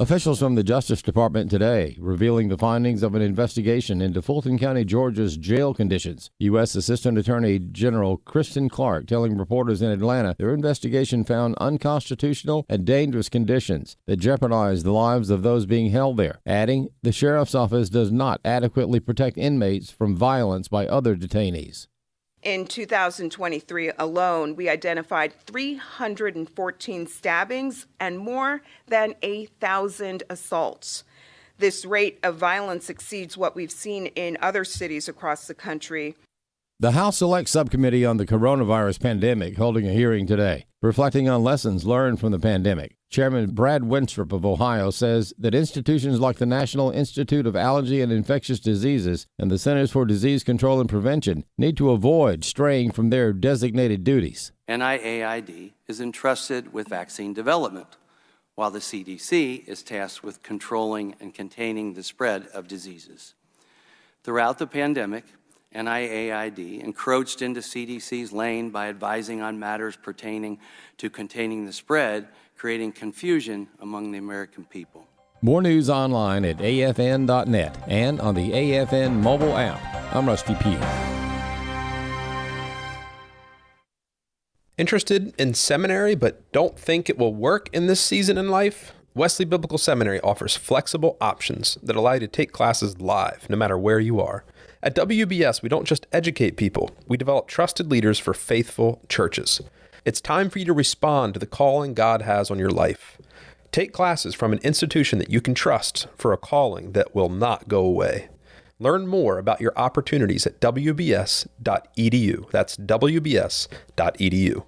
Officials from the Justice Department today revealing the findings of an investigation into Fulton County, Georgia's jail conditions. U.S. Assistant Attorney General Kristen Clark telling reporters in Atlanta their investigation found unconstitutional and dangerous conditions that jeopardize the lives of those being held there, adding the sheriff's office does not adequately protect inmates from violence by other detainees. In 2023 alone, we identified 314 stabbings and more than 1,000 assaults. This rate of violence exceeds what we've seen in other cities across the country. The House Select Subcommittee on the Coronavirus Pandemic holding a hearing today, reflecting on lessons learned from the pandemic. Chairman Brad Wenstrup of Ohio says that institutions like the National Institute of Allergy and Infectious Diseases and the Centers for Disease Control and Prevention need to avoid straying from their designated duties. NIAID is entrusted with vaccine development, while the CDC is tasked with controlling and containing the spread of diseases. Throughout the pandemic, NIAID encroached into CDC's lane by advising on matters pertaining to containing the spread, creating confusion among the American people. More news online at afn.net and on the AFN mobile app. I'm Rusty Pugh. Interested in seminary but don't think it will work in this season in life? Wesley Biblical Seminary offers flexible options that allow you to take classes live, no matter where you are. At WBS, we don't just educate people, we develop trusted leaders for faithful churches. It's time for you to respond to the calling God has on your life. Take classes from an institution that you can trust for a calling that will not go away. Learn more about your opportunities at wbs.edu. That's wbs.edu.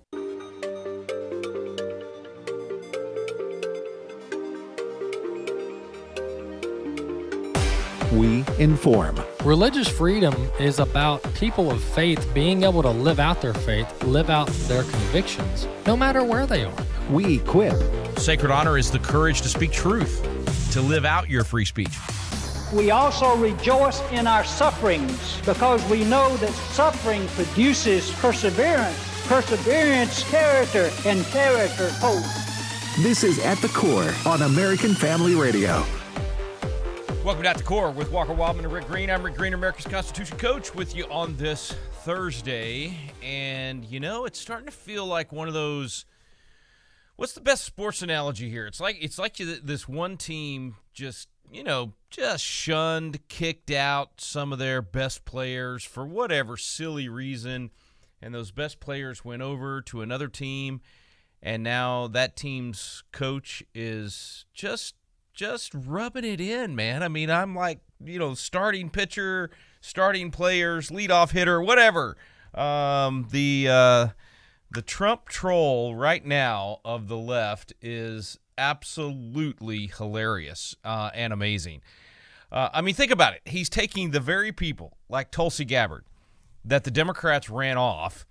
We inform. Religious freedom is about people of faith being able to live out their faith, live out their convictions, no matter where they are. We equip. Sacred honor is the courage to speak truth, to live out your free speech. We also rejoice in our sufferings because we know that suffering produces perseverance, perseverance, character, and character, hope. This is At the Core on American Family Radio. Welcome to At the Core with Walker Wildmon and Rick Green. I'm Rick Green, America's Constitution coach, with you on this Thursday. And, you know, it's starting to feel like one of those, what's the best sports analogy here? It's like this one team just shunned, kicked out some of their best players for whatever silly reason. And those best players went over to another team. And now that team's coach is just rubbing it in, man. I mean, I'm like, starting pitcher, starting players, leadoff hitter, whatever. The Trump troll right now of the left is absolutely hilarious and amazing. I mean, think about it. He's taking the very people like Tulsi Gabbard that the Democrats ran off.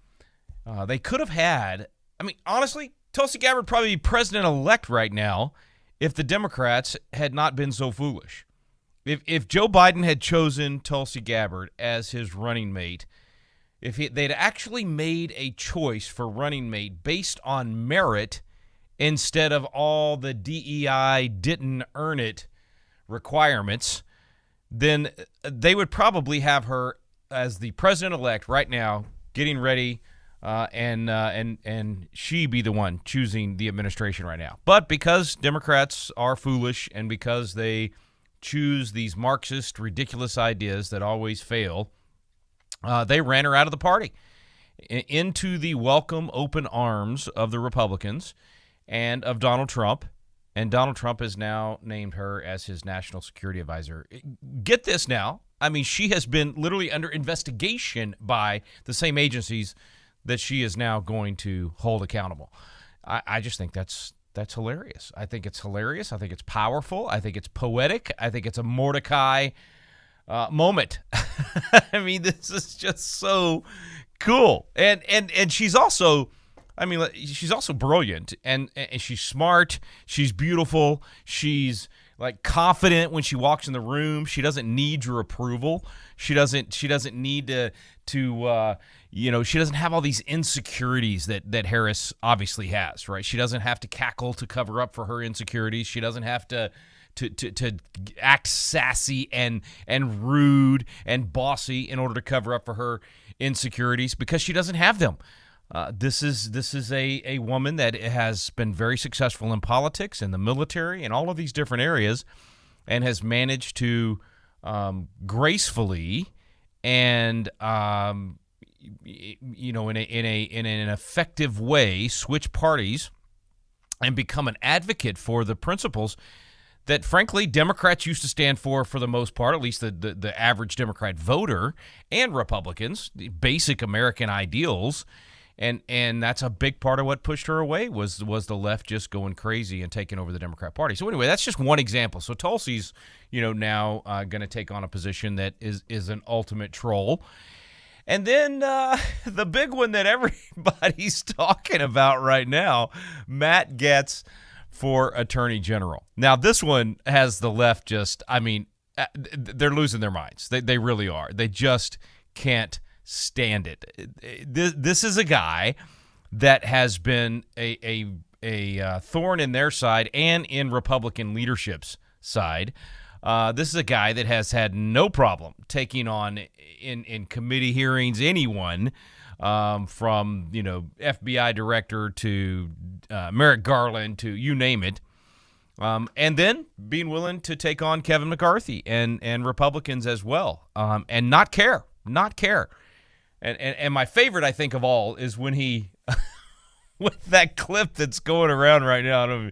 They could have had, I mean, honestly, Tulsi Gabbard probably be president-elect right now if the Democrats had not been so foolish. If Joe Biden had chosen Tulsi Gabbard as his running mate, if they'd actually made a choice for running mate based on merit instead of all the DEI didn't earn it requirements, then they would probably have her as the president-elect right now, getting ready, and she be the one choosing the administration right now. But because Democrats are foolish and because they choose these Marxist, ridiculous ideas that always fail, they ran her out of the party into the welcome, open arms of the Republicans and of Donald Trump. And Donald Trump has now named her as his national security advisor. Get this now. I mean, she has been literally under investigation by the same agencies that she is now going to hold accountable. I just think that's hilarious. I think it's hilarious. I think it's powerful. I think it's poetic. I think it's a Mordecai moment. I mean, this is just so cool. And she's also, I mean, she's also brilliant and she's smart. She's beautiful. She's confident when she walks in the room. She doesn't need your approval. She doesn't need to she doesn't have all these insecurities that Harris obviously has, right? She doesn't have to cackle to cover up for her insecurities. She doesn't have to act sassy and rude and bossy in order to cover up for her insecurities, because she doesn't have them. This is a woman that has been very successful in politics, in the military, and all of these different areas, and has managed to gracefully and in an effective way switch parties and become an advocate for the principles that, frankly, Democrats used to stand for the most part, at least the average Democrat voter, and Republicans, the basic American ideals. And that's a big part of what pushed her away was the left just going crazy and taking over the Democrat Party. So anyway, that's just one example. So Tulsi's, now going to take on a position that is an ultimate troll. And then the big one that everybody's talking about right now, Matt Gaetz for Attorney General. Now, this one has the left they're losing their minds. They really are. They just can't stand it. This is a guy that has been a thorn in their side and in Republican leadership's side. This is a guy that has had no problem taking on in committee hearings anyone, from FBI director to Merrick Garland to you name it, and then being willing to take on Kevin McCarthy and Republicans as well, and not care. And my favorite, I think, of all is when he with that clip that's going around right now.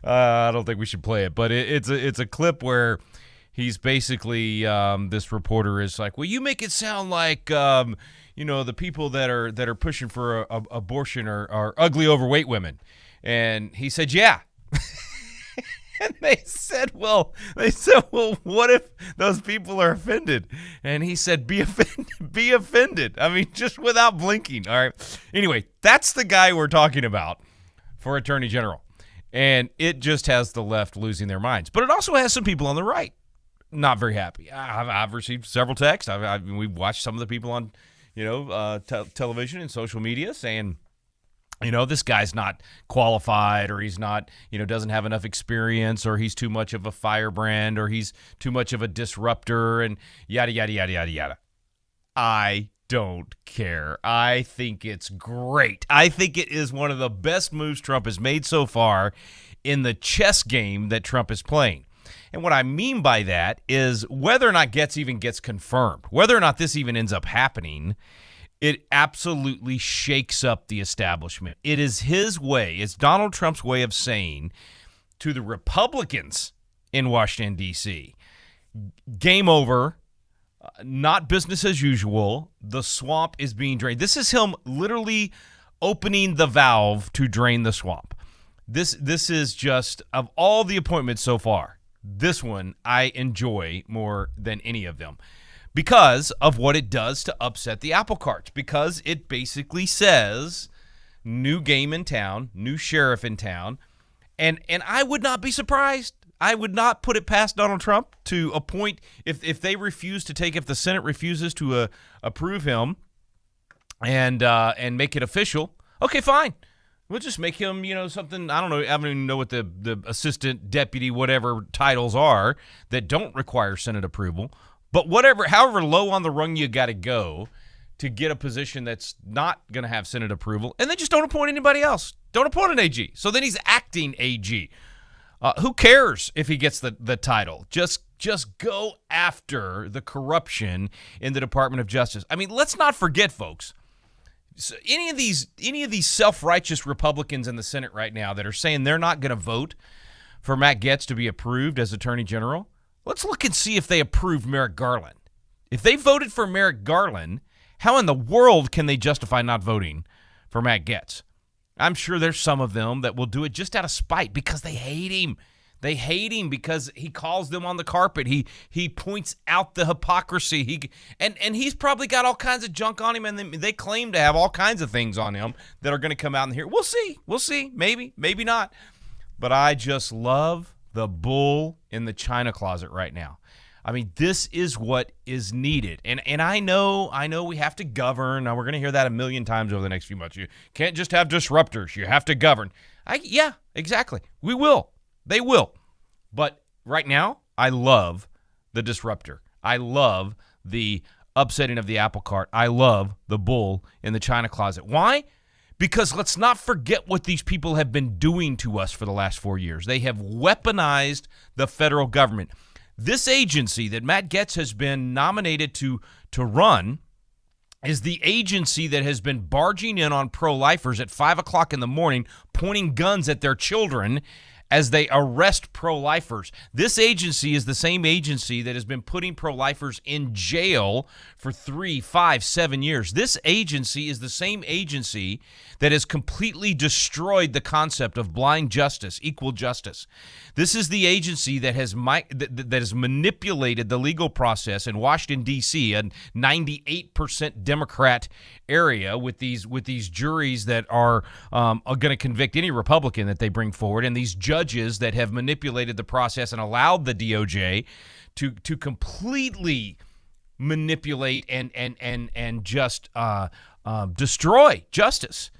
I don't think we should play it, but it's a clip where he's basically this reporter is like, well, you make it sound like the people that are pushing for abortion are ugly, overweight women, and he said, yeah. And they said, well, what if those people are offended? And he said, be offended. I mean, just without blinking. All right. Anyway, that's the guy we're talking about for Attorney General. And it just has the left losing their minds. But it also has some people on the right not very happy. I've received several texts. We've watched some of the people on, television and social media saying, this guy's not qualified, or he's not, doesn't have enough experience, or he's too much of a firebrand, or he's too much of a disruptor, and yada, yada, yada, yada, yada. I don't care. I think it's great. I think it is one of the best moves Trump has made so far in the chess game that Trump is playing. And what I mean by that is whether or not Gaetz even gets confirmed, whether or not this even ends up happening, it absolutely shakes up the establishment. It is his way. It's Donald Trump's way of saying to the Republicans in Washington, D.C., game over, not business as usual. The swamp is being drained. This is him literally opening the valve to drain the swamp. This is just, of all the appointments so far, this one I enjoy more than any of them, because of what it does to upset the apple carts, because it basically says new game in town, new sheriff in town, and I would not be surprised. I would not put it past Donald Trump to appoint, if they refuse to take, if the Senate refuses to approve him and make it official, okay, fine. We'll just make him, something, I don't know, I don't even know what the assistant, deputy, whatever titles are that don't require Senate approval. But however low on the rung you got to go to get a position that's not going to have Senate approval, and then just don't appoint anybody else. Don't appoint an AG. So then he's acting AG. Who cares if he gets the title? Just go after the corruption in the Department of Justice. I mean, let's not forget, folks. So any of these self-righteous Republicans in the Senate right now that are saying they're not going to vote for Matt Gaetz to be approved as Attorney General, let's look and see if they approved Merrick Garland. If they voted for Merrick Garland, how in the world can they justify not voting for Matt Gaetz? I'm sure there's some of them that will do it just out of spite because they hate him. They hate him because he calls them on the carpet. He points out the hypocrisy. And he's probably got all kinds of junk on him, and they claim to have all kinds of things on him that are going to come out in here. We'll see. Maybe not. But I just love the bull in the china closet right now. I mean, this is what is needed. And I know we have to govern. Now, we're going to hear that a million times over the next few months. You can't just have disruptors. You have to govern. Yeah, exactly. We will. They will. But right now, I love the disruptor. I love the upsetting of the apple cart. I love the bull in the china closet. Why? Because let's not forget what these people have been doing to us for the last 4 years. They have weaponized the federal government. This agency that Matt Gaetz has been nominated to run is the agency that has been barging in on pro-lifers at 5 o'clock in the morning, pointing guns at their children as they arrest pro-lifers. This agency is the same agency that has been putting pro-lifers in jail for 3, 5, 7 years. This agency is the same agency that has completely destroyed the concept of blind justice, equal justice. This is the agency that has manipulated the legal process in Washington, D.C., a 98% Democrat area with these juries that are going to convict any Republican that they bring forward, and these judges that have manipulated the process and allowed the DOJ to completely manipulate and just destroy justice.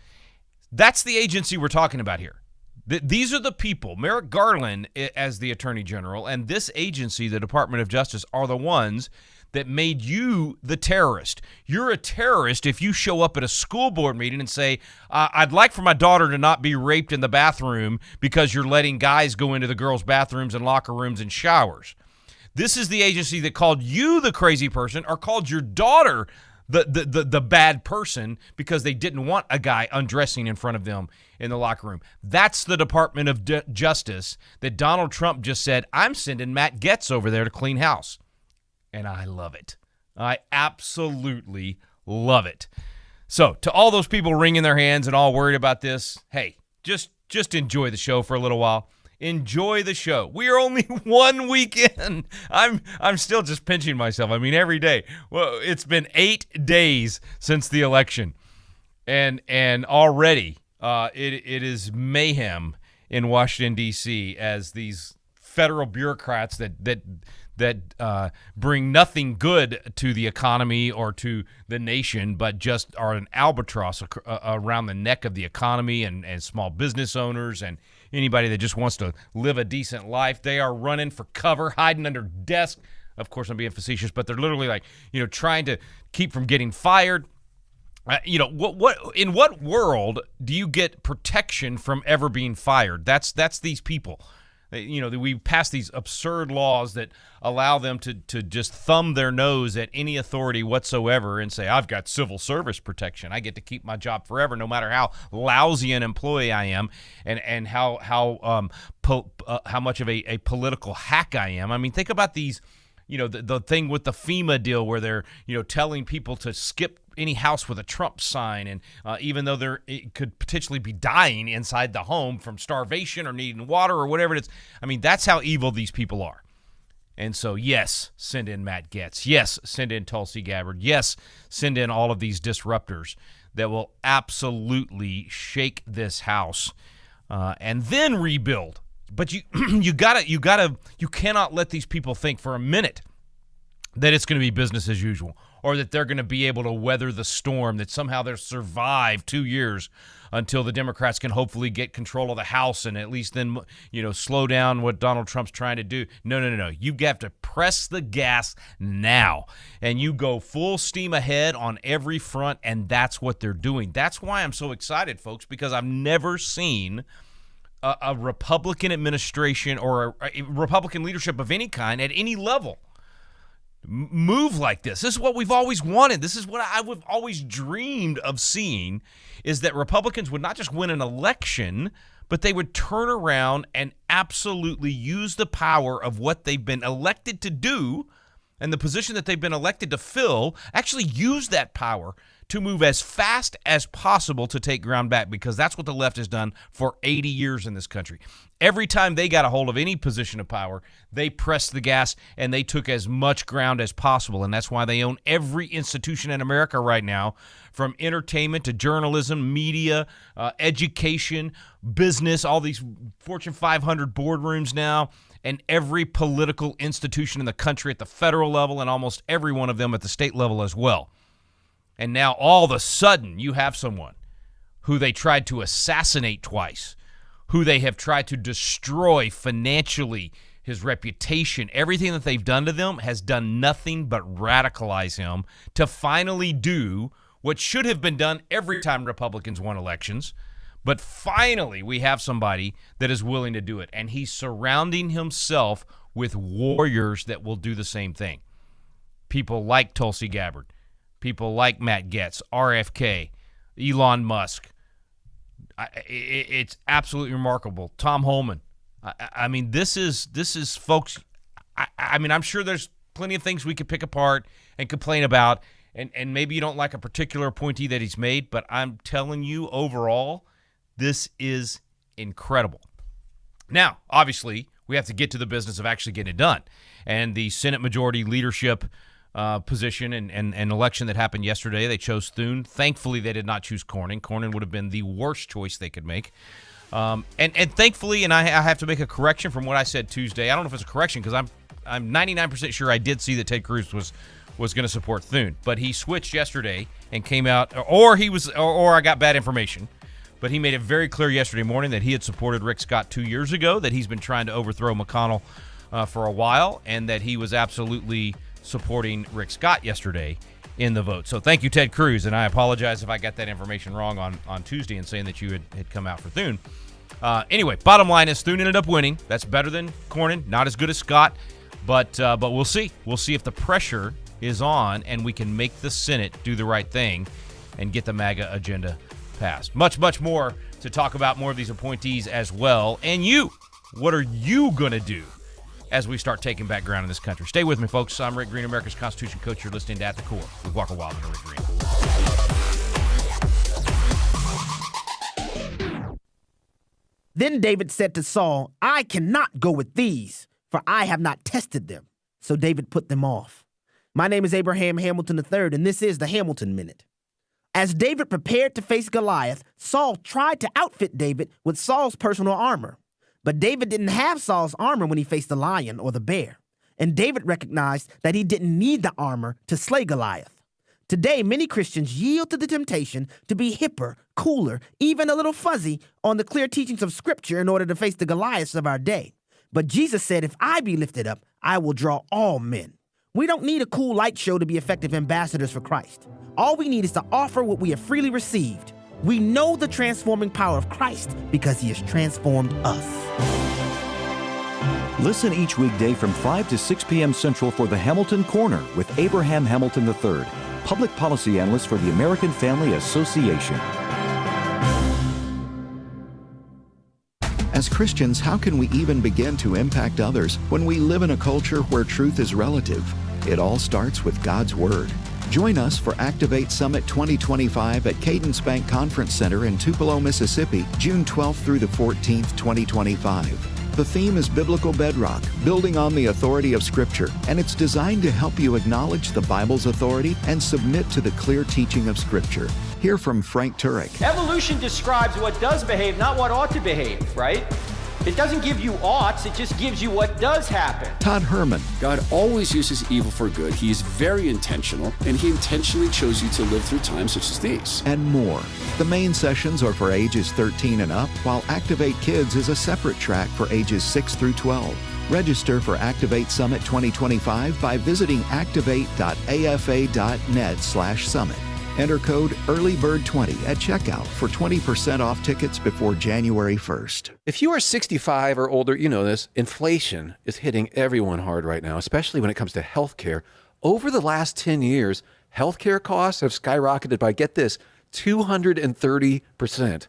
That's the agency we're talking about here. These are the people, Merrick Garland as the Attorney General, and this agency, the Department of Justice, are the ones that made you the terrorist. You're a terrorist if you show up at a school board meeting and say, I'd like for my daughter to not be raped in the bathroom because you're letting guys go into the girls' bathrooms and locker rooms and showers. This is the agency that called you the crazy person or called your daughter the bad person because they didn't want a guy undressing in front of them in the locker room. That's the Department of Justice that Donald Trump just said, I'm sending Matt Gaetz over there to clean house. And I love it. I absolutely love it. So to all those people wringing their hands and all worried about this, hey, just enjoy the show for a little while. Enjoy the show. We are only 1 week in. I'm still just pinching myself. I mean, every day. Well, it's been 8 days since the election, and already it is mayhem in Washington, D.C. as these federal bureaucrats that bring nothing good to the economy or to the nation, but just are an albatross around the neck of the economy and small business owners and anybody that just wants to live a decent life. They are running for cover, hiding under desks. Of course, I'm being facetious, but they're literally trying to keep from getting fired. What in what world do you get protection from ever being fired? That's these people. We pass these absurd laws that allow them to just thumb their nose at any authority whatsoever and say, I've got civil service protection. I get to keep my job forever, no matter how lousy an employee I am and how much of a political hack I am. I mean, think about these, the thing with the FEMA deal where they're, telling people to skip any house with a Trump sign, and even though it could potentially be dying inside the home from starvation or needing water or whatever it is. I mean, that's how evil these people are. And so, yes, send in Matt Gaetz. Yes, send in Tulsi Gabbard. Yes, send in all of these disruptors that will absolutely shake this house and then rebuild. But you cannot let these people think for a minute that it's going to be business as usual, or that they're going to be able to weather the storm, that somehow they'll survive 2 years until the Democrats can hopefully get control of the House and at least then, slow down what Donald Trump's trying to do. No. You have to press the gas now, and you go full steam ahead on every front, and that's what they're doing. That's why I'm so excited, folks, because I've never seen a Republican administration or a Republican leadership of any kind at any level move like this. This is what we've always wanted. This is what I've always dreamed of seeing, is that Republicans would not just win an election, but they would turn around and absolutely use the power of what they've been elected to do and the position that they've been elected to fill actually use that power to move as fast as possible to take ground back, because that's what the left has done for 80 years in this country. Every time they got a hold of any position of power, they pressed the gas and they took as much ground as possible, and that's why they own every institution in America right now, from entertainment to journalism, media, education, business, all these Fortune 500 boardrooms now, and every political institution in the country at the federal level, and almost every one of them at the state level as well. And now all of a sudden you have someone who they tried to assassinate twice, who they have tried to destroy financially, his reputation, everything that they've done to them has done nothing but radicalize him to finally do what should have been done every time Republicans won elections. But finally we have somebody that is willing to do it, and he's surrounding himself with warriors that will do the same thing. People like Tulsi Gabbard, people like Matt Gaetz, RFK, Elon Musk. It's absolutely remarkable. Tom Holman. I mean, this is folks. I mean, I'm sure there's plenty of things we could pick apart and complain about, and maybe you don't like a particular appointee that he's made, but I'm telling you, overall, this is incredible. Now, obviously, we have to get to the business of actually getting it done, and the Senate Majority Leadership position and election that happened yesterday. They chose Thune. Thankfully, they did not choose Cornyn. Cornyn would have been the worst choice they could make. And thankfully, and I have to make a correction from what I said Tuesday. I don't know if it's a correction, because I'm 99% sure I did see that Ted Cruz was going to support Thune, but he switched yesterday and came out, or I got bad information. But he made it very clear yesterday morning that he had supported Rick Scott 2 years ago, that he's been trying to overthrow McConnell for a while, and that he was absolutely supporting Rick Scott yesterday in the vote. So thank you, Ted Cruz, and I apologize if I got that information wrong on Tuesday and saying that you had come out for Thune. Anyway, bottom line is Thune ended up winning. That's better than Cornyn, not as good as Scott, but we'll see. We'll see if the pressure is on and we can make the Senate do the right thing and get the MAGA agenda passed. Much, much more to talk about, more of these appointees as well. And you, what are you going to do as we start taking back ground in this country? Stay with me, folks. I'm Rick Green, America's Constitution Coach. You're listening to At the Core with Walker Wildmon and Rick Green. Then David said to Saul, I cannot go with these, for I have not tested them. So David put them off. My name is Abraham Hamilton III, and this is the Hamilton Minute. As David prepared to face Goliath, Saul tried to outfit David with Saul's personal armor. But David didn't have Saul's armor when he faced the lion or the bear. And David recognized that he didn't need the armor to slay Goliath. Today, many Christians yield to the temptation to be hipper, cooler, even a little fuzzy on the clear teachings of Scripture in order to face the Goliaths of our day. But Jesus said, if I be lifted up, I will draw all men. We don't need a cool light show to be effective ambassadors for Christ. All we need is to offer what we have freely received. We know the transforming power of Christ because he has transformed us. Listen each weekday from 5 to 6 p.m. Central for the Hamilton Corner with Abraham Hamilton III, Public Policy Analyst for the American Family Association. As Christians, how can we even begin to impact others when we live in a culture where truth is relative? It all starts with God's Word. Join us for Activate Summit 2025 at Cadence Bank Conference Center in Tupelo, Mississippi, June 12th through the 14th, 2025. The theme is Biblical Bedrock, building on the authority of Scripture, and it's designed to help you acknowledge the Bible's authority and submit to the clear teaching of Scripture. Hear from Frank Turek. Evolution describes what does behave, not what ought to behave, right? It doesn't give you oughts, it just gives you what does happen. Todd Herman. God always uses evil for good. He is very intentional, and he intentionally chose you to live through times such as these. And more. The main sessions are for ages 13 and up, while Activate Kids is a separate track for ages 6 through 12. Register for Activate Summit 2025 by visiting activate.afa.net/summit. Enter code EARLYBIRD20 at checkout for 20% off tickets before January 1st. If you are 65 or older, you know this. Inflation is hitting everyone hard right now, especially when it comes to healthcare. Over the last 10 years, healthcare costs have skyrocketed by, get this, 230%.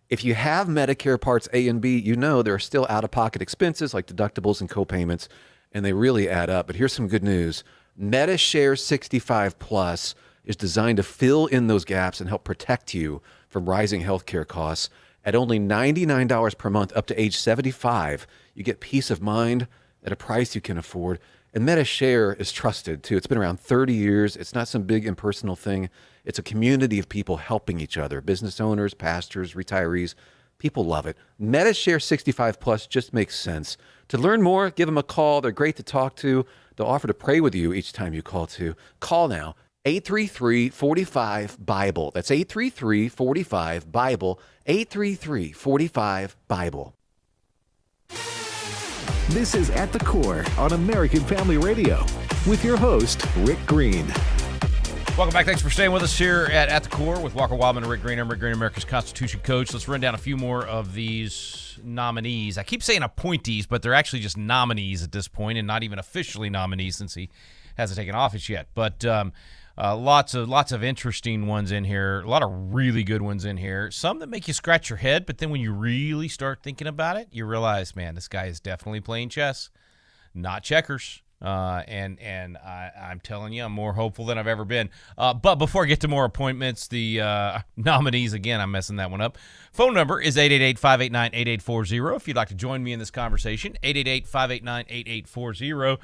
If you have Medicare Parts A and B, you know there are still out-of-pocket expenses like deductibles and co-payments, and they really add up. But here's some good news. MetaShare 65 Plus is designed to fill in those gaps and help protect you from rising healthcare costs. At only $99 per month up to age 75, you get peace of mind at a price you can afford. And MetaShare is trusted, too. It's been around 30 years. It's not some big impersonal thing. It's a community of people helping each other, business owners, pastors, retirees. People love it. MetaShare 65 Plus just makes sense. To learn more, give them a call. They're great to talk to. They'll offer to pray with you each time you call, too. Call now, 833-45-BIBLE. That's 833-45-BIBLE, 833-45-BIBLE. This is At the Core on American Family Radio with your host, Rick Green. Welcome back. Thanks for staying with us here at the Core with Walker Wildmon and Rick Green. I'm Rick Green, America's Constitution coach. Let's run down a few more of these nominees. I keep saying appointees, but they're actually just nominees at this point and not even officially nominees since he hasn't taken office yet. But lots of interesting ones in here, a lot of really good ones in here, some that make you scratch your head, but then when you really start thinking about it, you realize, man, this guy is definitely playing chess, not checkers. And I'm telling you, I'm more hopeful than I've ever been. But before I get to more appointments, the nominees, again, I'm messing that one up. Phone number is 888-589-8840 if you'd like to join me in this conversation, 888-589-8840.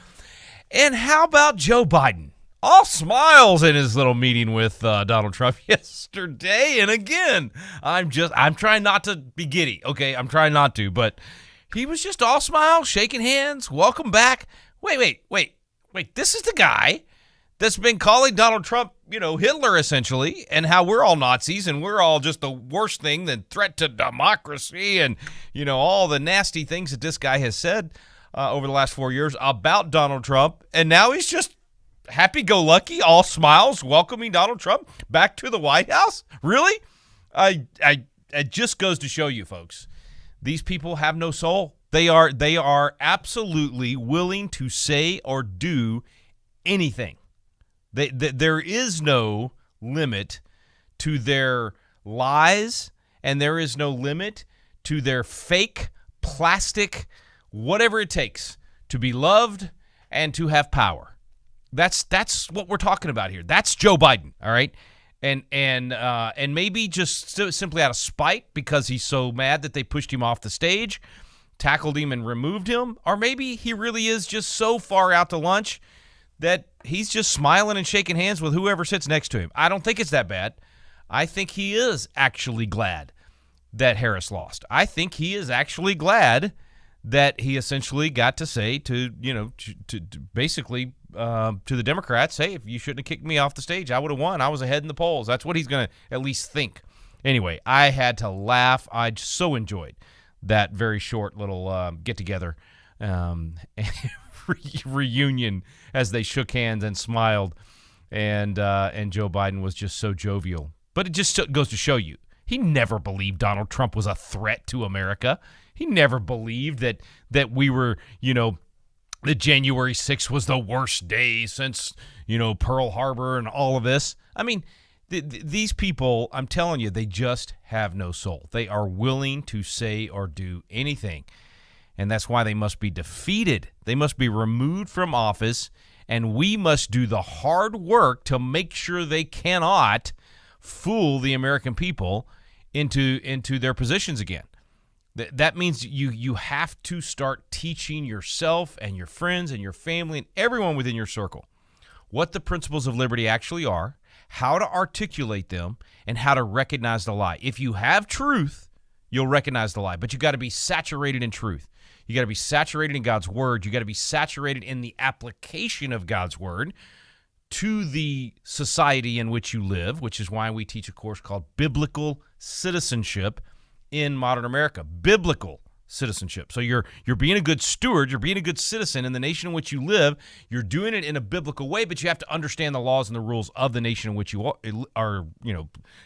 And how about Joe Biden? All smiles in his little meeting with Donald Trump yesterday. And again, I'm trying not to be giddy. Okay, I'm trying not to, but he was just all smiles, shaking hands, welcome back. Wait. This is the guy that's been calling Donald Trump, Hitler essentially, and how we're all Nazis and we're all just the worst thing, the threat to democracy and, all the nasty things that this guy has said over the last 4 years about Donald Trump. And now he's just happy-go-lucky, all smiles, welcoming Donald Trump back to the White House? Really? It just goes to show you, folks, these people have no soul. They are absolutely willing to say or do anything. There is no limit to their lies, and there is no limit to their fake, plastic, whatever it takes to be loved and to have power. That's what we're talking about here. That's Joe Biden, all right? And maybe just simply out of spite because he's so mad that they pushed him off the stage, tackled him and removed him, or maybe he really is just so far out to lunch that he's just smiling and shaking hands with whoever sits next to him. I don't think it's that bad. I think he is actually glad that Harris lost. I think he is actually glad that he essentially got to say to basically to the Democrats, hey, if you shouldn't have kicked me off the stage, I would have won. I was ahead in the polls. That's what he's going to at least think. Anyway, I had to laugh. I so enjoyed that very short little get-together reunion as they shook hands and smiled, and Joe Biden was just so jovial. But it just goes to show you, he never believed Donald Trump was a threat to America. He never believed that we were, that January 6th was the worst day since, Pearl Harbor and all of this. I mean, these people, I'm telling you, they just have no soul. They are willing to say or do anything. And that's why they must be defeated. They must be removed from office, and we must do the hard work to make sure they cannot fool the American people into their positions again. That means you have to start teaching yourself and your friends and your family and everyone within your circle what the principles of liberty actually are, how to articulate them, and how to recognize the lie. If you have truth, you'll recognize the lie, but you got to be saturated in truth. You got to be saturated in God's word. You got to be saturated in the application of God's word to the society in which you live, which is why we teach a course called Biblical Citizenship in Modern America. Biblical citizenship. So you're being a good steward, you're being a good citizen in the nation in which you live. You're doing it in a biblical way, but you have to understand the laws and the rules of the nation in which you are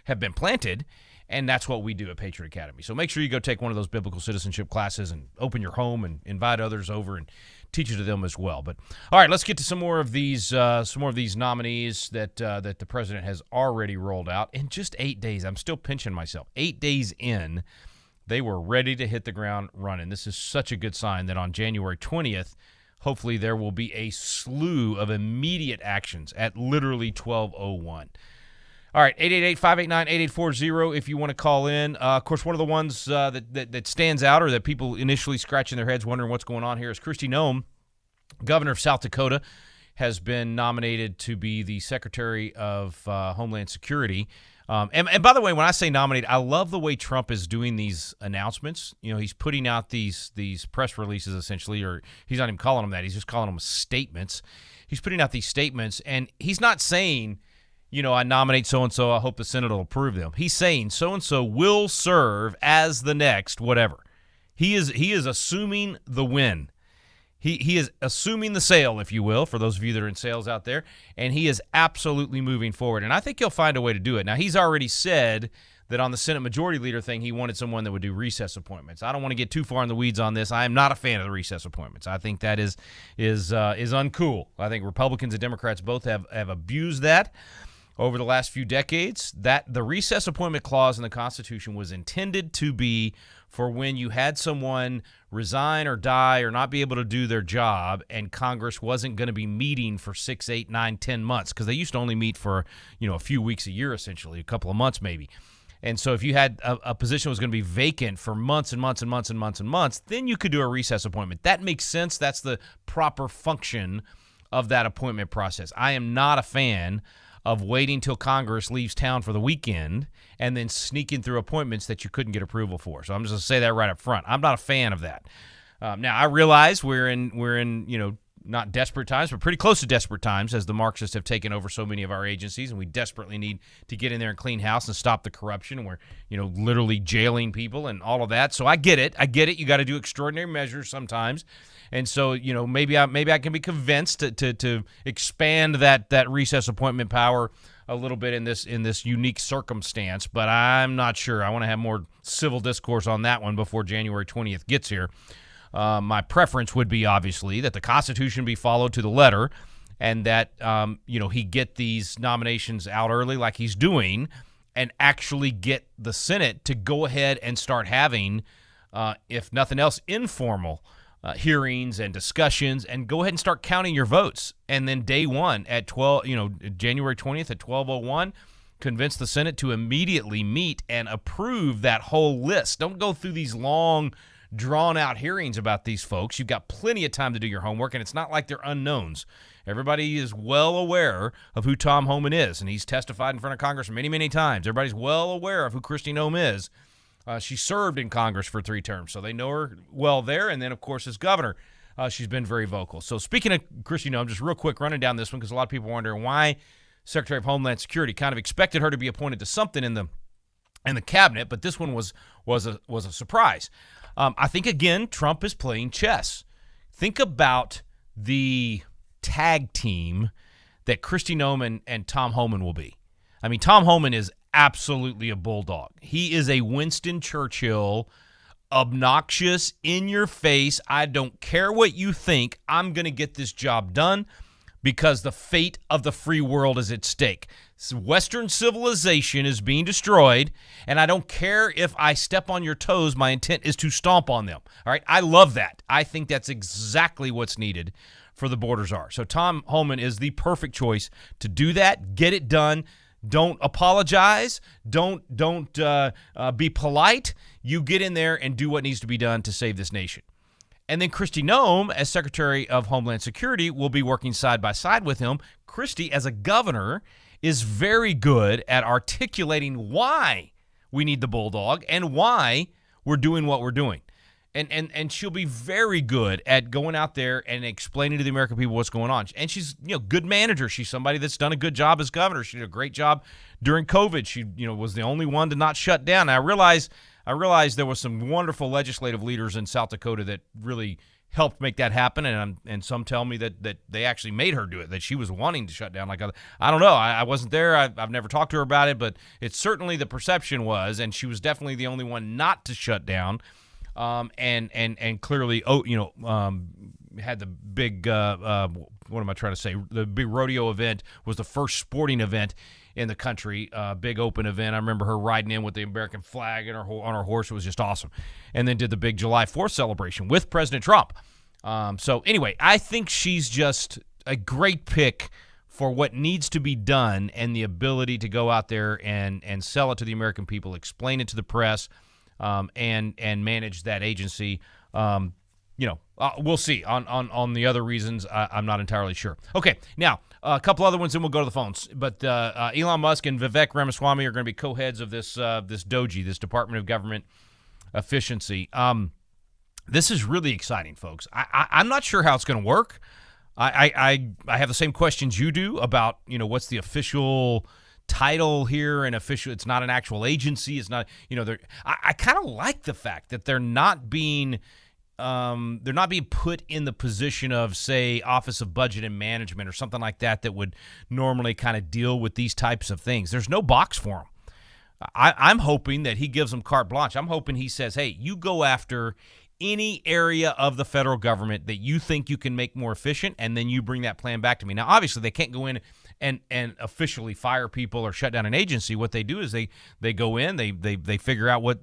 have been planted. And that's what we do at Patriot Academy. So make sure you go take one of those biblical citizenship classes and open your home and invite others over and teach it to them as well. But all right, let's get to some more of these nominees that the president has already rolled out in just 8 days. I'm still pinching myself. 8 days in, they were ready to hit the ground running. This is such a good sign that on January 20th, hopefully there will be a slew of immediate actions at literally 12:01. All right, 888-589-8840 if you want to call in. Of course, one of the ones that stands out or that people initially scratching their heads wondering what's going on here is Kristi Noem, governor of South Dakota, has been nominated to be the Secretary of Homeland Security. And by the way, when I say nominated, I love the way Trump is doing these announcements. You know, he's putting out these press releases essentially, or he's not even calling them that. He's just calling them statements. He's putting out these statements, and he's not saying, you know, I nominate so-and-so, I hope the Senate will approve them. He's saying so-and-so will serve as the next whatever. He is assuming the win. He is assuming the sale, if you will, for those of you that are in sales out there, and he is absolutely moving forward. And I think he'll find a way to do it. Now, he's already said that on the Senate Majority Leader thing, he wanted someone that would do recess appointments. I don't want to get too far in the weeds on this. I am not a fan of the recess appointments. I think that is uncool. I think Republicans and Democrats both have abused that over the last few decades. That the recess appointment clause in the Constitution was intended to be for when you had someone resign or die or not be able to do their job, and Congress wasn't going to be meeting for 6, 8, 9, 10 months, because they used to only meet for, you know, a few weeks a year, essentially, a couple of months maybe. And so if you had a position that was going to be vacant for months and months and months and months and months, then you could do a recess appointment. That makes sense. That's the proper function of that appointment process. I am not a fan of waiting till Congress leaves town for the weekend and then sneaking through appointments that you couldn't get approval for. So I'm just going to say that right up front. I'm not a fan of that. Now, I realize we're in you know, not desperate times, but pretty close to desperate times, as the Marxists have taken over so many of our agencies, and we desperately need to get in there and clean house and stop the corruption. And we're, you know, literally jailing people and all of that. So I get it. You got to do extraordinary measures sometimes. And so, you know, maybe I can be convinced to expand that recess appointment power a little bit in this unique circumstance, but I'm not sure. I want to have more civil discourse on that one before January 20th gets here. My preference would be, obviously, that the Constitution be followed to the letter, and that you know, he get these nominations out early like he's doing, and actually get the Senate to go ahead and start having, if nothing else, informal hearings and discussions, and go ahead and start counting your votes. And then day one at January 20th at 12:01, convince the Senate to immediately meet and approve that whole list. Don't go through these long, drawn-out hearings about these folks. You've got plenty of time to do your homework, and it's not like they're unknowns. Everybody is well aware of who Tom Homan is, and he's testified in front of Congress many, many times. Everybody's well aware of who Kristi Noem is. She served in Congress for 3 terms, so they know her well there. And then, of course, as governor, she's been very vocal. So speaking of Kristi Noem, just real quick, running down this one, because a lot of people are wondering why Secretary of Homeland Security kind of expected her to be appointed to something in the cabinet, but this one was a surprise. I think, again, Trump is playing chess. Think about the tag team that Kristi Noem and Tom Homan will be. I mean, Tom Homan is absolutely a bulldog. He is a Winston Churchill, obnoxious, in your face. I don't care what you think. I'm going to get this job done because the fate of the free world is at stake. Western civilization is being destroyed, and I don't care if I step on your toes. My intent is to stomp on them. All right, I love that. I think that's exactly what's needed for the borders are. So Tom Homan is the perfect choice to do that, get it done. Don't apologize. Don't be polite. You get in there and do what needs to be done to save this nation. And then Kristi Noem, as Secretary of Homeland Security, will be working side by side with him. Kristi, as a governor, is very good at articulating why we need the bulldog and why we're doing what we're doing. And she'll be very good at going out there and explaining to the American people what's going on. And she's, you know, good manager. She's somebody that's done a good job as governor. She did a great job during COVID. She, you know, was the only one to not shut down. And I realized there was some wonderful legislative leaders in South Dakota that really helped make that happen. And some tell me that they actually made her do it, that she was wanting to shut down. Like, I don't know. I wasn't there. I've never talked to her about it, but it's certainly the perception was, and she was definitely the only one not to shut down. And clearly, had the big, what am I trying to say? The big rodeo event was the first sporting event in the country, big open event. I remember her riding in with the American flag and on her horse. It was just awesome. And then did the big July 4th celebration with President Trump. So anyway, I think she's just a great pick for what needs to be done and the ability to go out there and sell it to the American people, explain it to the press, and manage that agency. We'll see. On the other reasons, I'm not entirely sure. Okay, now a couple other ones, then we'll go to the phones. But Elon Musk and Vivek Ramaswamy are going to be co-heads of this DOGE, this Department of Government Efficiency. This is really exciting, folks. I'm not sure how it's going to work. I have the same questions you do about, what's the official title here, and official. It's not an actual agency. It's not, I kind of like the fact that they're not being put in the position of, say, Office of Budget and Management or something like that would normally kind of deal with these types of things. There's no box for them. I'm hoping that he gives them carte blanche. I'm hoping he says, hey, you go after any area of the federal government that you think you can make more efficient, and then you bring that plan back to me. Now, obviously, they can't go in and officially fire people or shut down an agency. What they do is they go in, they figure out what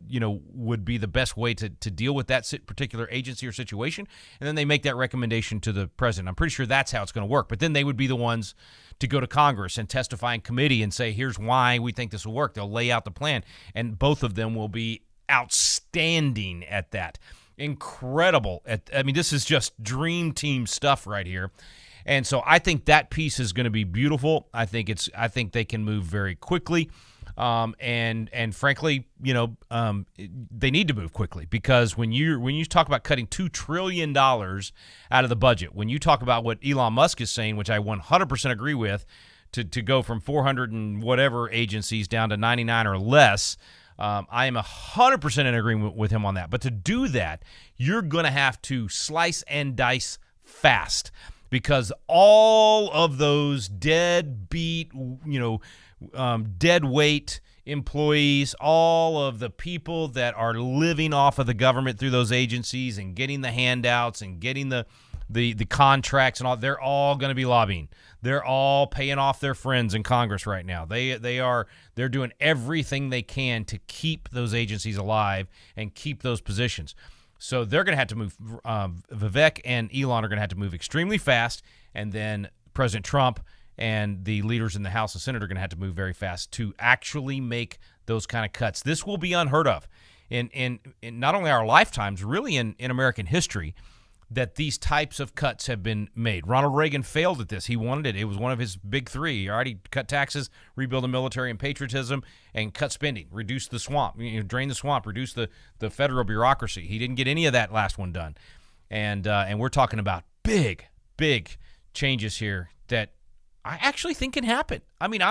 would be the best way to deal with that particular agency or situation, and then they make that recommendation to the president. I'm pretty sure that's how it's going to work. But then they would be the ones to go to Congress and testify in committee and say, here's why we think this will work. They'll lay out the plan, and both of them will be outstanding at that. Incredible. This is just dream team stuff right here. And so I think that piece is going to be beautiful. I think they can move very quickly. And frankly, they need to move quickly, because when you talk about cutting $2 trillion out of the budget, when you talk about what Elon Musk is saying, which I 100% agree with, to go from 400 and whatever agencies down to 99 or less, I am 100% in agreement with him on that. But to do that, you're going to have to slice and dice fast, because all of those deadbeat, dead weight employees, all of the people that are living off of the government through those agencies and getting the handouts and getting the contracts and all, they're all going to be lobbying. They're all paying off their friends in Congress right now. They're doing everything they can to keep those agencies alive and keep those positions. So they're going to have to move. Vivek and Elon are going to have to move extremely fast, and then President Trump and the leaders in the House and Senate are going to have to move very fast to actually make those kind of cuts. This will be unheard of in not only our lifetimes, really in American history, that these types of cuts have been made. Ronald Reagan failed at this. He wanted it. It was one of his big three. He already cut taxes, rebuild the military and patriotism, and cut spending, reduce the swamp, drain the swamp, reduce the federal bureaucracy. He didn't get any of that last one done. And we're talking about big changes here that I actually think can happen. I've been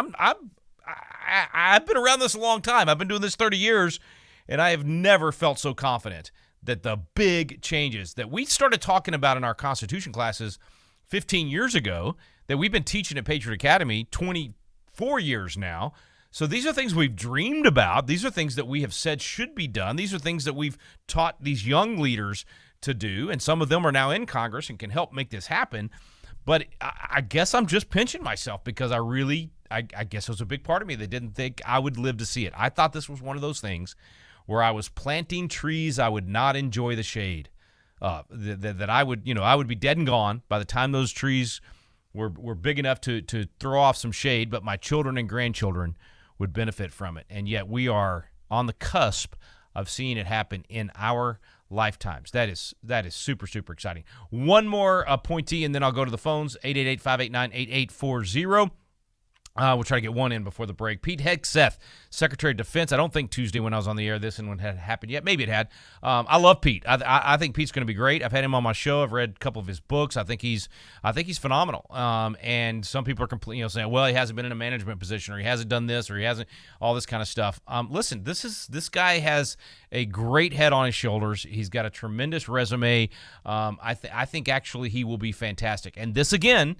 around this a long time. I've been doing this 30 years, and I have never felt so confident that the big changes that we started talking about in our Constitution classes 15 years ago, that we've been teaching at Patriot Academy 24 years now. So these are things we've dreamed about. These are things that we have said should be done. These are things that we've taught these young leaders to do, and some of them are now in Congress and can help make this happen. But I guess I'm just pinching myself, because I guess it was a big part of me that didn't think I would live to see it. I thought this was one of those things where I was planting trees I would not enjoy the shade. That I would be dead and gone by the time those trees were big enough to throw off some shade, but my children and grandchildren would benefit from it. And yet we are on the cusp of seeing it happen in our lifetimes. That is super, super exciting. One more appointee, and then I'll go to the phones, 888-589-8840. We'll try to get one in before the break. Pete Hegseth, Secretary of Defense. I don't think Tuesday when I was on the air this one had happened yet. Maybe it had. I love Pete. I think Pete's going to be great. I've had him on my show. I've read a couple of his books. I think he's phenomenal. And some people are saying, well, he hasn't been in a management position, or he hasn't done this, or he hasn't, all this kind of stuff. Listen, this guy has a great head on his shoulders. He's got a tremendous resume. I think actually he will be fantastic. And this again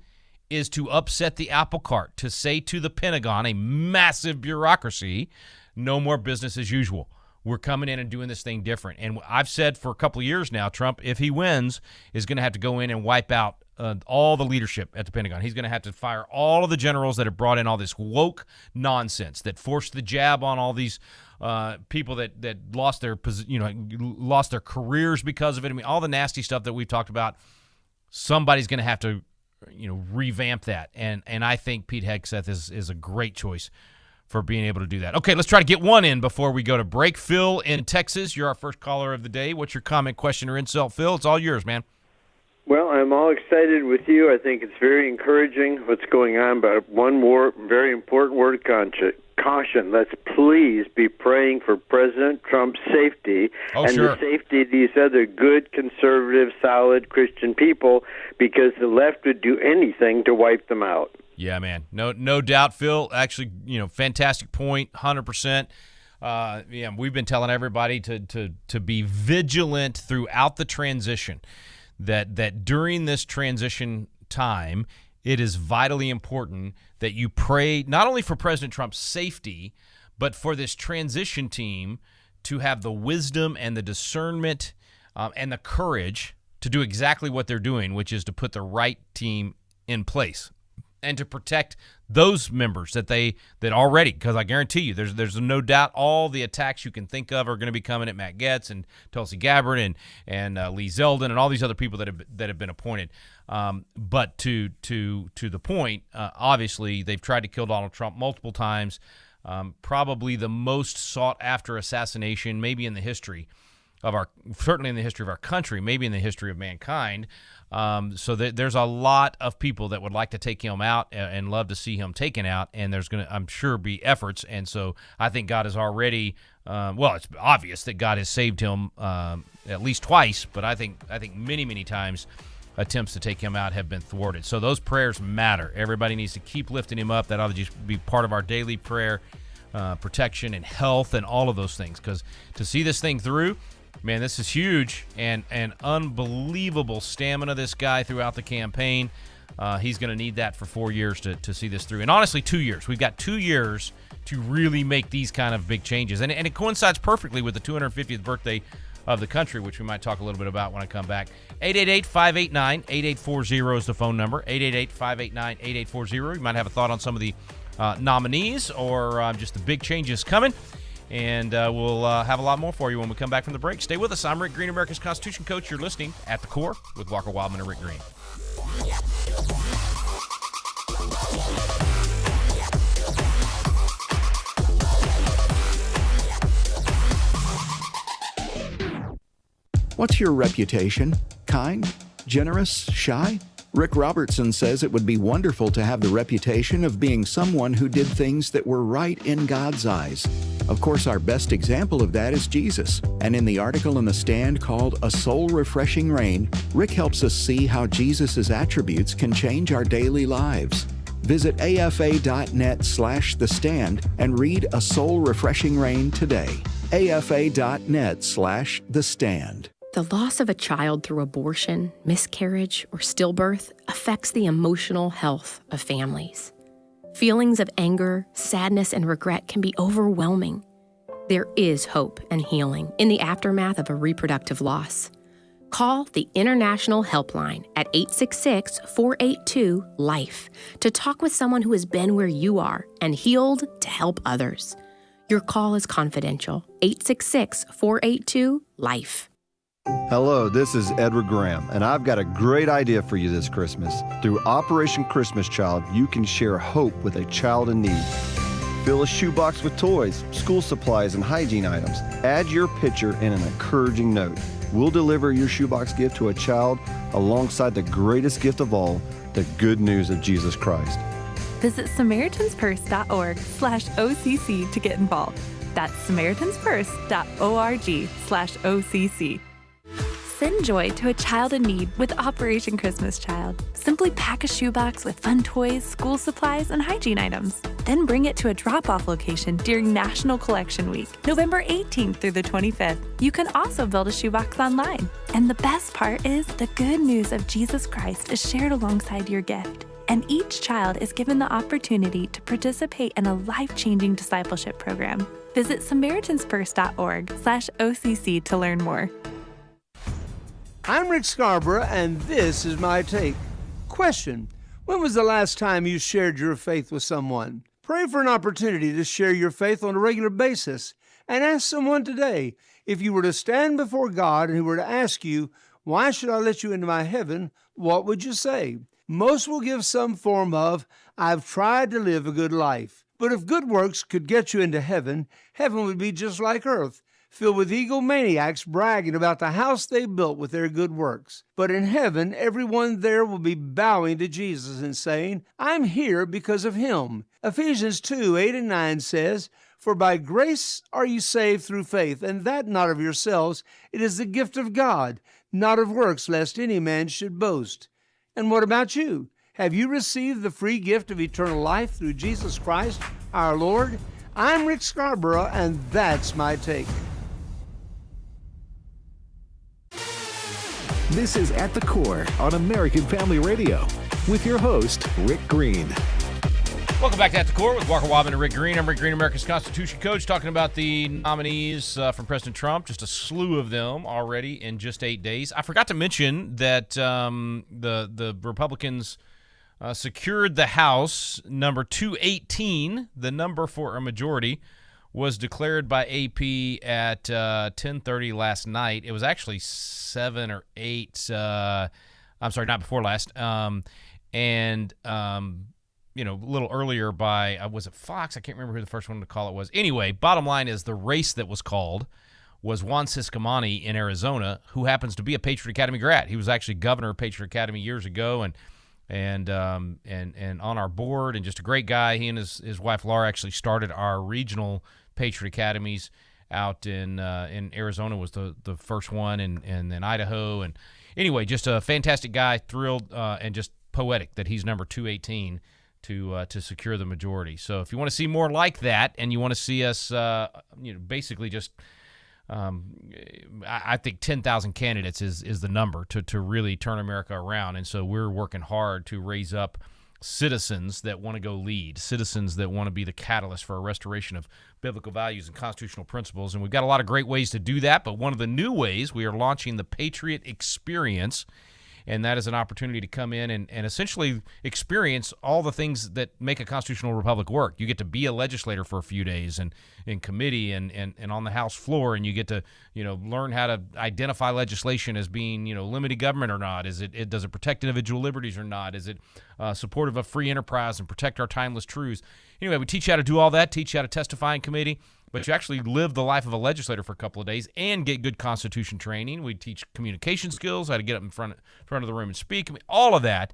is to upset the apple cart, to say to the Pentagon, a massive bureaucracy, no more business as usual. We're coming in and doing this thing different. And I've said for a couple of years now, Trump, if he wins, is going to have to go in and wipe out all the leadership at the Pentagon. He's going to have to fire all of the generals that have brought in all this woke nonsense, that forced the jab on all these people that lost their careers because of it. I mean, all the nasty stuff that we've talked about somebody's going to have to, revamp that. And I think Pete Hegseth is a great choice for being able to do that. Okay, let's try to get one in before we go to break. Phil in Texas, you're our first caller of the day. What's your comment, question, or insult? Phil, it's all yours, man. Well, I'm all excited with you. I think it's very encouraging what's going on, but one more very important word, caution. Let's please be praying for President Trump's safety the safety of these other good, conservative, solid Christian people, because the left would do anything to wipe them out. Yeah, man. No doubt, Phil. Actually, fantastic point, 100%. We've been telling everybody to be vigilant throughout the transition, that during this transition time, it is vitally important that you pray not only for President Trump's safety, but for this transition team to have the wisdom and the discernment and the courage to do exactly what they're doing, which is to put the right team in place and to protect those members that already, because I guarantee you, there's no doubt all the attacks you can think of are going to be coming at Matt Gaetz and Tulsi Gabbard and Lee Zeldin and all these other people that have been appointed. But to the point, obviously they've tried to kill Donald Trump multiple times. Probably the most sought after assassination, maybe in the history of certainly in the history of our country, maybe in the history of mankind. So there's a lot of people that would like to take him out and love to see him taken out, and there's going to, I'm sure, be efforts. And so I think God has already, it's obvious that God has saved him at least twice, but I think many, many times attempts to take him out have been thwarted. So those prayers matter. Everybody needs to keep lifting him up. That ought to just be part of our daily prayer, protection and health and all of those things, because to see this thing through, man, this is huge, and unbelievable stamina, this guy, throughout the campaign. He's going to need that for 4 years to see this through. And honestly, 2 years. We've got 2 years to really make these kind of big changes. And it coincides perfectly with the 250th birthday of the country, which we might talk a little bit about when I come back. 888-589-8840 is the phone number, 888-589-8840. You might have a thought on some of the nominees or just the big changes coming. And we'll have a lot more for you when we come back from the break. Stay with us. I'm Rick Green, America's Constitution Coach. You're listening at The Core with Walker Wildmon and Rick Green. What's your reputation? Kind? Generous? Shy? Rick Robertson says it would be wonderful to have the reputation of being someone who did things that were right in God's eyes. Of course, our best example of that is Jesus. And in the article in The Stand called A Soul-Refreshing Rain, Rick helps us see how Jesus' attributes can change our daily lives. Visit afa.net/The Stand and read A Soul-Refreshing Rain today. afa.net/The Stand. The loss of a child through abortion, miscarriage, or stillbirth affects the emotional health of families. Feelings of anger, sadness, and regret can be overwhelming. There is hope and healing in the aftermath of a reproductive loss. Call the International Helpline at 866-482-LIFE to talk with someone who has been where you are and healed to help others. Your call is confidential. 866-482-LIFE. Hello, this is Edward Graham, and I've got a great idea for you this Christmas. Through Operation Christmas Child, you can share hope with a child in need. Fill a shoebox with toys, school supplies, and hygiene items. Add your picture and an encouraging note. We'll deliver your shoebox gift to a child alongside the greatest gift of all, the good news of Jesus Christ. Visit SamaritansPurse.org/OCC to get involved. That's SamaritansPurse.org/OCC. Send joy to a child in need with Operation Christmas Child. Simply pack a shoebox with fun toys, school supplies, and hygiene items. Then bring it to a drop-off location during National Collection Week, November 18th through the 25th. You can also build a shoebox online. And the best part is the good news of Jesus Christ is shared alongside your gift. And each child is given the opportunity to participate in a life-changing discipleship program. Visit SamaritansPurse.org/OCC to learn more. I'm Rick Scarborough, and this is my take. Question: when was the last time you shared your faith with someone? Pray for an opportunity to share your faith on a regular basis, and ask someone today, if you were to stand before God and He were to ask you, Why should I let you into my heaven? What would you say? Most will give some form of, I've tried to live a good life. But if good works could get you into heaven, heaven would be just like earth, filled with egomaniacs bragging about the house they built with their good works. But in heaven, everyone there will be bowing to Jesus and saying, I'm here because of him. Ephesians 2:8-9 says, For by grace are you saved through faith, and that not of yourselves. It is the gift of God, not of works, lest any man should boast. And what about you? Have you received the free gift of eternal life through Jesus Christ, our Lord? I'm Rick Scarborough, and that's my take. This is At the Core on American Family Radio with your host, Rick Green. Welcome back to At the Core with Walker Wildmon and Rick Green. I'm Rick Green, America's Constitution Coach, talking about the nominees from President Trump, just a slew of them already in just 8 days. I forgot to mention that the Republicans secured the House. Number 218, the number for a majority, was declared by AP at 10:30 last night. It was actually 7 or 8. I'm sorry, not before last. A little earlier by, was it Fox? I can't remember who the first one to call it was. Anyway, bottom line is the race that was called was Juan Ciscomani in Arizona, who happens to be a Patriot Academy grad. He was actually governor of Patriot Academy years ago and on our board, and just a great guy. He and his wife Laura actually started our regional Patriot Academies out in Arizona was the first one, and then Idaho. And anyway, just a fantastic guy, thrilled and just poetic that he's number 218 to secure the majority. So if you want to see more like that, and you want to see us, basically just, I think 10,000 candidates is the number to really turn America around. And so we're working hard to raise up citizens that want to go lead, citizens that want to be the catalyst for a restoration of biblical values and constitutional principles. And we've got a lot of great ways to do that, but one of the new ways, we are launching the Patriot Experience. And that is an opportunity to come in and essentially experience all the things that make a constitutional republic work. You get to be a legislator for a few days and in committee and on the House floor, and you get to learn how to identify legislation as being limited government or not. Does it protect individual liberties or not? Is it supportive of free enterprise and protect our timeless truths? Anyway, we teach you how to do all that, teach you how to testify in committee. But you actually live the life of a legislator for a couple of days and get good Constitution training. We teach communication skills, how to get up in front of the room and speak. I mean, all of that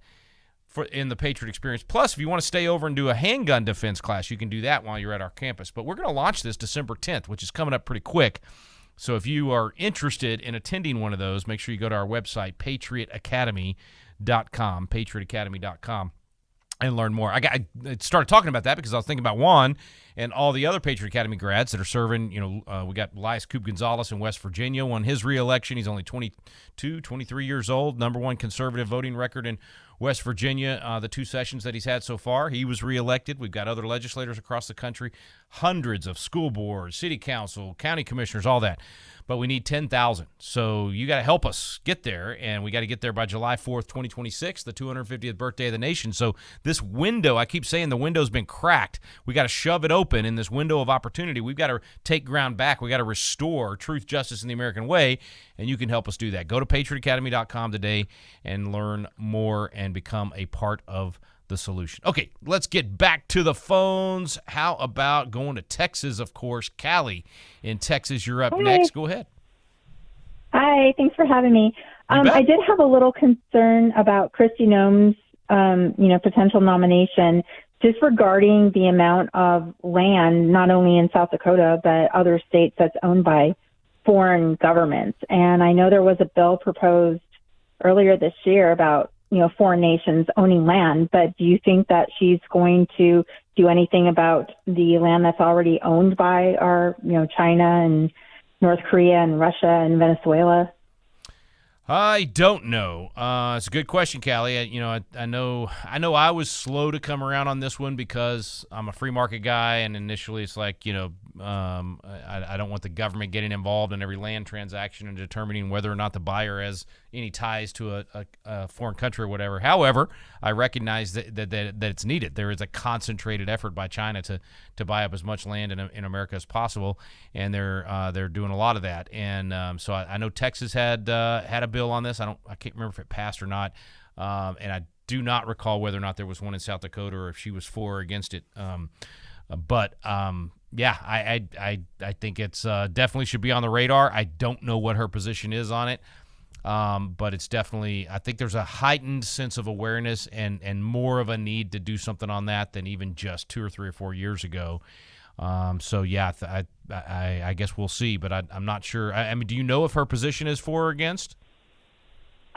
in the Patriot Experience. Plus, if you want to stay over and do a handgun defense class, you can do that while you're at our campus. But we're going to launch this December 10th, which is coming up pretty quick. So if you are interested in attending one of those, make sure you go to our website, patriotacademy.com, patriotacademy.com. and learn more. I started talking about that because I was thinking about Juan and all the other Patriot Academy grads that are serving. We got Elias Coop Gonzalez in West Virginia, won his re-election. He's only 22, 23 years old, number one conservative voting record in West Virginia, the 2 sessions that he's had so far. He was re-elected. We've got other legislators across the country, hundreds of school boards, city council, county commissioners, all that. But we need 10,000. So you got to help us get there, and we got to get there by July 4th, 2026, the 250th birthday of the nation. So this window, I keep saying the window's been cracked. We got to shove it open in this window of opportunity. We've got to take ground back. We got to restore truth, justice, and the American way, and you can help us do that. Go to patriotacademy.com today and learn more and become a part of the solution. Okay, let's get back to the phones. How about going to Texas, of course? Callie in Texas, you're up next. Go ahead. Hi, thanks for having me. I did have a little concern about Kristi Noem's, potential nomination, just regarding the amount of land, not only in South Dakota, but other states that's owned by foreign governments. And I know there was a bill proposed earlier this year about foreign nations owning land, but do you think that she's going to do anything about the land that's already owned by our, China and North Korea and Russia and Venezuela? I don't know. It's a good question, Callie. I know I was slow to come around on this one because I'm a free market guy, and initially it's like, I don't want the government getting involved in every land transaction and determining whether or not the buyer has any ties to a foreign country or whatever. However, I recognize that it's needed. There is a concentrated effort by China to buy up as much land in America as possible, and they're doing a lot of that. And so I know Texas had a bill on this. I can't remember if it passed or not, and I do not recall whether or not there was one in South Dakota or if she was for or against it. Yeah, I think it's definitely should be on the radar. I don't know what her position is on it, but it's definitely, I think there's a heightened sense of awareness and more of a need to do something on that than even just 2 or 3 or 4 years ago. So yeah, I guess we'll see, but I'm not sure. I mean, do you know if her position is for or against?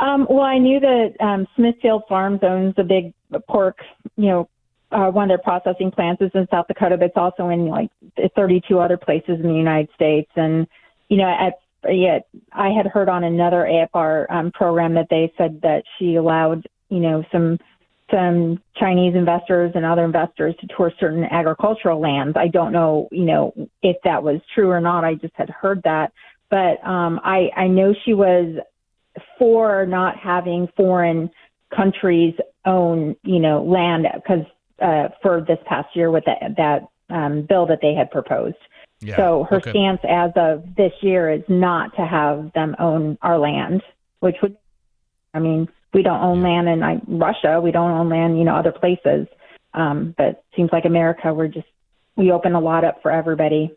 Well, I knew that Smithfield Farms owns a big pork, one of their processing plants is in South Dakota, but it's also in like 32 other places in the United States. And, I had heard on another AFR program that they said that she allowed, some Chinese investors and other investors to tour certain agricultural lands. I don't know, if that was true or not. I just had heard that. But I know she was for not having foreign countries own, land because for this past year with that bill that they had proposed. Yeah, so her stance as of this year is not to have them own our land, which would, we don't own land in Russia. We don't own land, other places. But it seems like America, we open a lot up for everybody.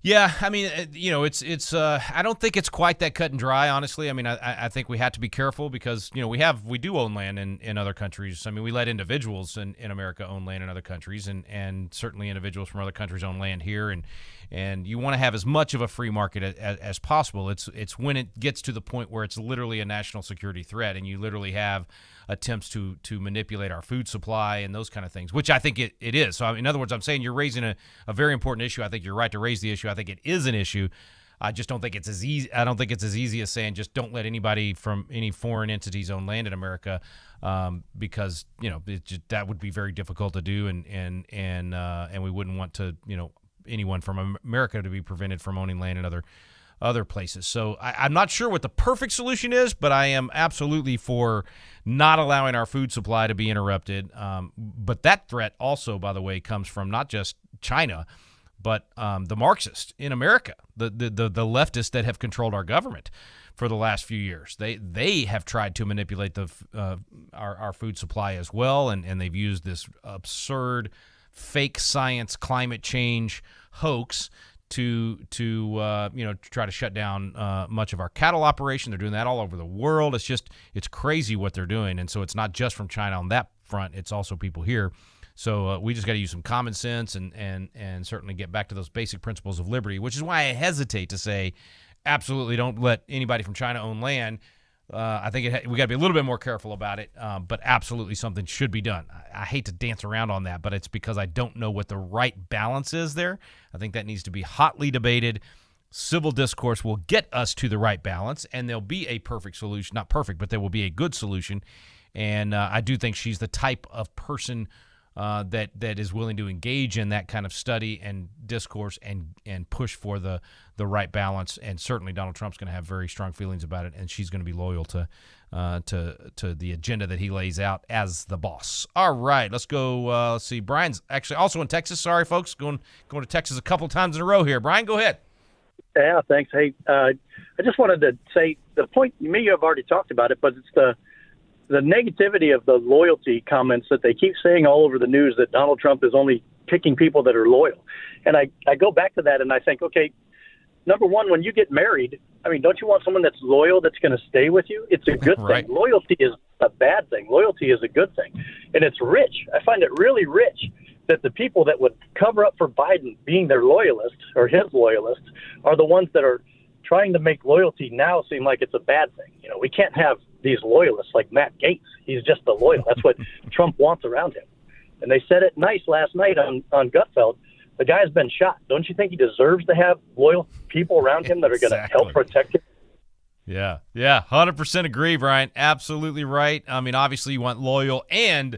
Yeah, I mean, it's. I don't think it's quite that cut and dry, honestly. I mean, I think we have to be careful because we do own land in other countries. I mean, we let individuals in America own land in other countries, and certainly individuals from other countries own land here. And you want to have as much of a free market as possible. It's when it gets to the point where it's literally a national security threat, and you literally have attempts to manipulate our food supply and those kind of things, which I think it is. So, in other words, I'm saying you're raising a very important issue. I think you're right to raise the issue. I think it is an issue. I just don't think it's as easy. I don't think it's as easy as saying just don't let anybody from any foreign entities own land in America, because that would be very difficult to do, and we wouldn't want to anyone from America to be prevented from owning land in other places. So I'm not sure what the perfect solution is, but I am absolutely for not allowing our food supply to be interrupted. But that threat also, by the way, comes from not just China, but the Marxists in America, the leftists that have controlled our government for the last few years. They have tried to manipulate our food supply as well, and they've used this absurd fake science climate change hoax to try to shut down much of our cattle operation. They're doing that all over the world. It's crazy what they're doing. And so it's not just from China on that front. It's also people here. So we just got to use some common sense and certainly get back to those basic principles of liberty, which is why I hesitate to say absolutely don't let anybody from China own land. I think we got to be a little bit more careful about it, but absolutely something should be done. I hate to dance around on that, but it's because I don't know what the right balance is there. I think that needs to be hotly debated. Civil discourse will get us to the right balance, and there'll be a perfect solution. Not perfect, but there will be a good solution. And I do think she's the type of person that is willing to engage in that kind of study and discourse and push for the right balance. And certainly Donald Trump's going to have very strong feelings about it, and she's going to be loyal to the agenda that he lays out as the boss. All right, let's go. Let's see. Brian's actually also in Texas. Sorry, folks, going to Texas a couple times in a row here. Brian, go ahead. Yeah, thanks. Hey, I just wanted to say the point. You may have already talked about it, but it's the negativity of the loyalty comments that they keep saying all over the news that Donald Trump is only picking people that are loyal. And I go back to that and I think, okay, number one, when you get married, I mean, don't you want someone that's loyal that's going to stay with you? It's a good right. thing. Loyalty is a bad thing. Loyalty is a good thing. And it's rich. I find it really rich that the people that would cover up for Biden being their loyalists or his loyalists are the ones that are trying to make loyalty now seem like it's a bad thing. We can't have these loyalists like Matt Gaetz. He's just a loyal. That's what Trump wants around him. And they said it nice last night on Gutfeld. The guy's been shot. Don't you think he deserves to have loyal people around him that are going to help protect him? Yeah, 100% agree, Brian. Absolutely right. I mean, obviously you want loyal and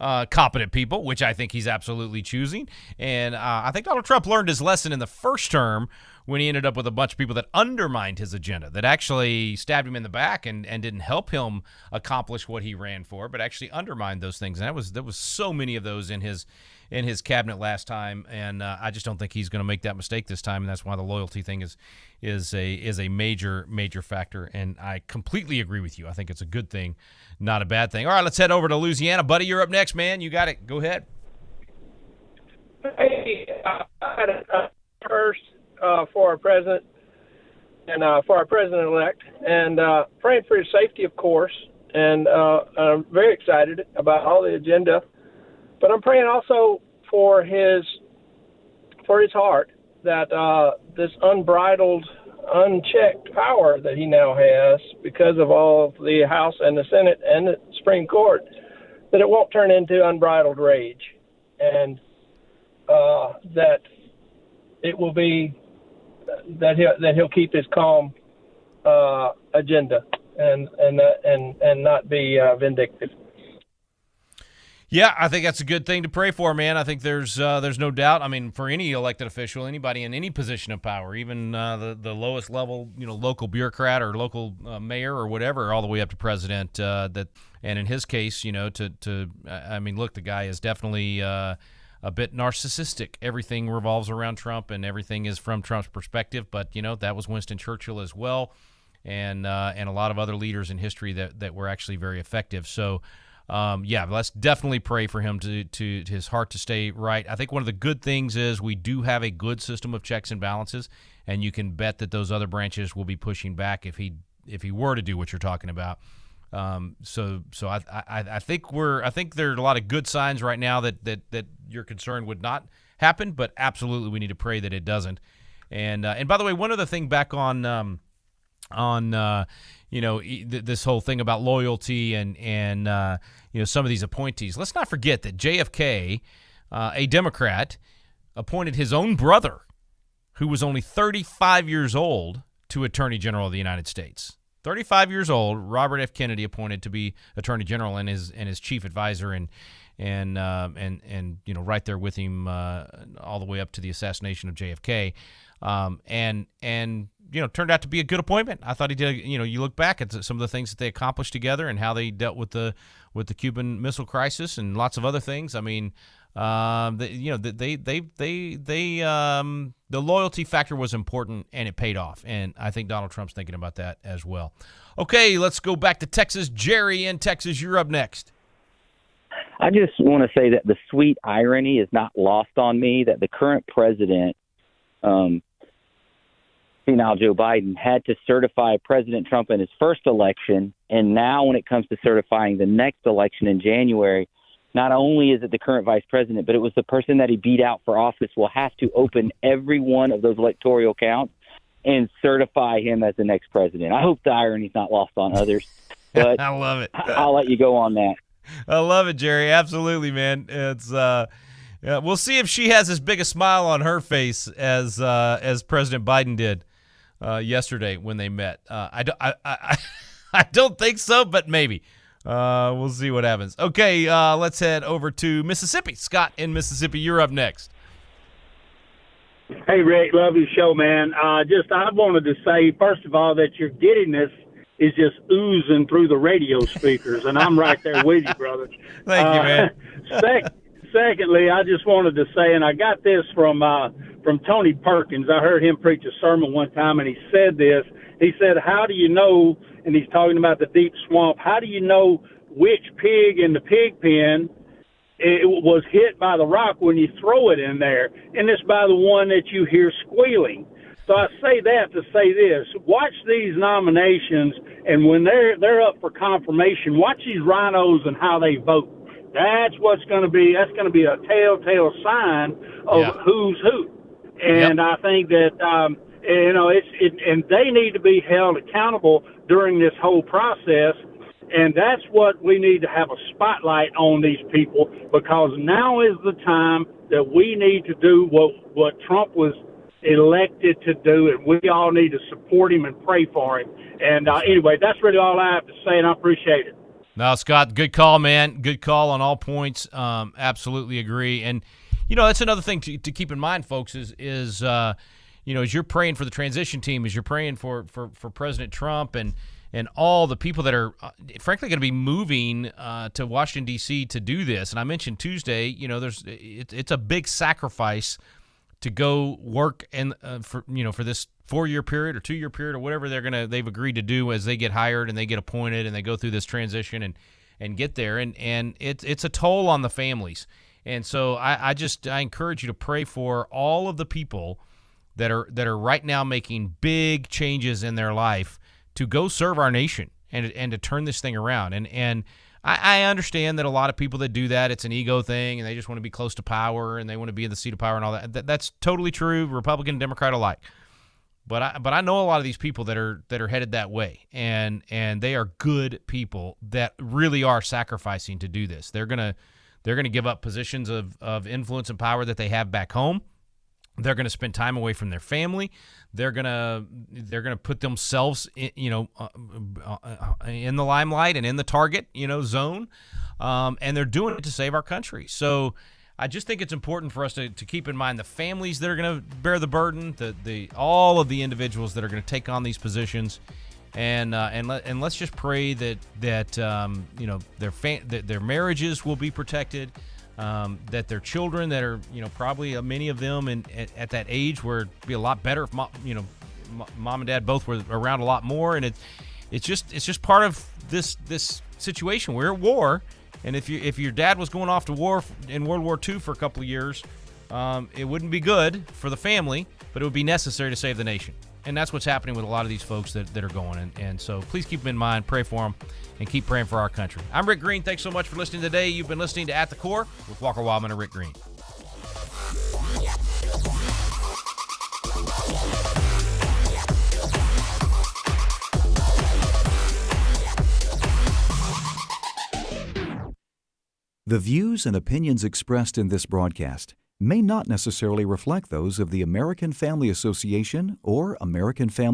competent people, which I think he's absolutely choosing. And I think Donald Trump learned his lesson in the first term when he ended up with a bunch of people that undermined his agenda, that actually stabbed him in the back and didn't help him accomplish what he ran for, but actually undermined those things. And there was so many of those in his cabinet last time, and I just don't think he's going to make that mistake this time. And that's why the loyalty thing is a major factor. And I completely agree with you. I think it's a good thing, not a bad thing. All right, let's head over to Louisiana. Buddy, you're up next, man. You got it. Go ahead. Hey, I had a first for our president and for our president-elect, and praying for his safety, of course, and I'm very excited about all the agenda, but I'm praying also for his heart, that this unbridled, unchecked power that he now has because of all of the House and the Senate and the Supreme Court, that it won't turn into unbridled rage, and that it will be that he'll keep his calm agenda and not be vindictive. Yeah, I think that's a good thing to pray for, man. I think there's no doubt. I mean, for any elected official, anybody in any position of power, even the lowest level, local bureaucrat or local mayor or whatever, all the way up to president. And in his case, I mean, look, the guy is definitely a bit narcissistic. Everything revolves around Trump, and everything is from Trump's perspective. But that was Winston Churchill as well, and a lot of other leaders in history that were actually very effective. So, let's definitely pray for him to his heart to stay right. I think one of the good things is we do have a good system of checks and balances, and you can bet that those other branches will be pushing back if he were to do what you're talking about. So I think there are a lot of good signs right now that you're concerned would not happen, but absolutely we need to pray that it doesn't. And by the way, one other thing back on this whole thing about loyalty and some of these appointees. Let's not forget that JFK, a Democrat, appointed his own brother, who was only 35 years old, to Attorney General of the United States. 35 years old, Robert F. Kennedy appointed to be Attorney General and his chief advisor and right there with him all the way up to the assassination of JFK. Turned out to be a good appointment. I thought he did. You look back at some of the things that they accomplished together and how they dealt with the Cuban Missile Crisis and lots of other things. I mean, the loyalty factor was important and it paid off. And I think Donald Trump's thinking about that as well. Okay, let's go back to Texas. Jerry in Texas, you're up next. I just want to say that the sweet irony is not lost on me that the current president, senile Joe Biden, had to certify President Trump in his first election, and now when it comes to certifying the next election in January, not only is it the current vice president, but it was the person that he beat out for office will have to open every one of those electoral counts and certify him as the next president. I hope the irony's not lost on others, but I love it. I'll let you go on that. I love it, Jerry. Absolutely, man. It's we'll see if she has as big a smile on her face as President Biden did yesterday when they met. I don't think so, but maybe. We'll see what happens. Okay, let's head over to Mississippi. Scott in Mississippi, you're up next. Hey, Rick, love your show, man. I wanted to say, first of all, that your giddiness is just oozing through the radio speakers, and I'm right there with you, brother. Thank you, man. Secondly, I just wanted to say, and I got this from Tony Perkins. I heard him preach a sermon one time, and he said this. He said, how do you know, and he's talking about the deep swamp, how do you know which pig in the pig pen it was hit by the rock when you throw it in there? And it's by the one that you hear squealing. So I say that to say this. Watch these nominations, and when they're up for confirmation, watch these rhinos and how they vote. That's going to be a telltale sign of who's who. And I think that, and they need to be held accountable during this whole process. And that's what we need to have a spotlight on these people, because now is the time that we need to do what Trump was elected to do, and we all need to support him and pray for him. And anyway, that's really all I have to say, and I appreciate it. No, Scott, good call, man. Good call on all points. Absolutely agree. And, that's another thing to keep in mind, folks, is as you're praying for the transition team, as you're praying for President Trump and all the people that are, frankly, going to be moving to Washington, D.C. to do this. And I mentioned Tuesday, it's a big sacrifice to go work for this 4-year period or 2-year period or whatever they've agreed to do as they get hired and they get appointed and they go through this transition and get there. And it's a toll on the families. And so I encourage you to pray for all of the people that are right now making big changes in their life to go serve our nation and to turn this thing around. And I understand that a lot of people that do that, it's an ego thing, and they just want to be close to power, and they want to be in the seat of power and all that. That's totally true, Republican, Democrat alike. But I know a lot of these people that are headed that way, and they are good people that really are sacrificing to do this. They're gonna give up positions of influence and power that they have back home. They're going to spend time away from their family. They're gonna put themselves in the limelight and in the target zone, and they're doing it to save our country. So I just think it's important for us to keep in mind the families that are going to bear the burden, all of the individuals that are going to take on these positions, and let's just pray that their marriages will be protected. That their children that are, probably many of them at that age where it'd be a lot better if mom and dad both were around a lot more. And it's just part of this situation. We're at war. And if your dad was going off to war in World War II for a couple of years, it wouldn't be good for the family, but it would be necessary to save the nation. And that's what's happening with a lot of these folks that are going. And so please keep them in mind, pray for them, and keep praying for our country. I'm Rick Green. Thanks so much for listening today. You've been listening to At the Core with Walker Wildmon and Rick Green. The views and opinions expressed in this broadcast may not necessarily reflect those of the American Family Association or American Family